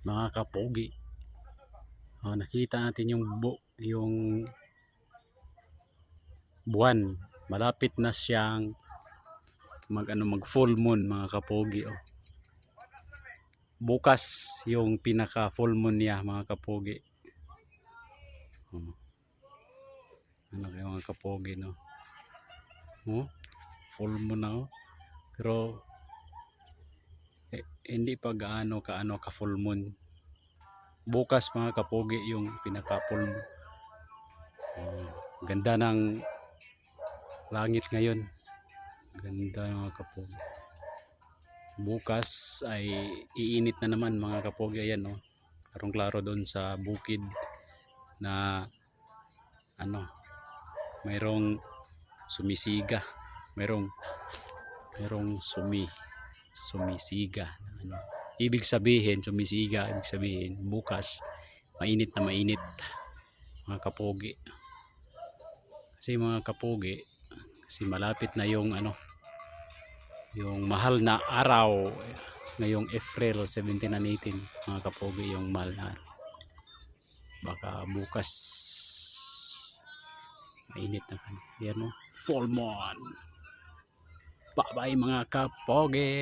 mga kapogi. Nakita natin yung buwan. Malapit na siyang mag full moon mga kapogi. Bukas yung pinaka full moon niya mga kapogi. Ano kayo mga kapogi, no? Full moon na. Pero hindi pa gaano ka full moon. Bukas mga kapogi yung pinaka full moon. Ganda ng langit ngayon. Ganda mga kapogi. Bukas ay iinit na naman mga kapogi. Ayan, no? Karong klaro doon sa bukid na mayroong sumisiga. Mayroong sumisiga. Ibig sabihin bukas mainit na mainit mga kapogi. Kasi mga kapogi, kasi malapit na yung yung mahal na araw ngayong April 17 and 18 mga kapogi, yung mahal na araw. Baka bukas mainit na kan. Yan, no? Full moon. Bye bye mga kapogi.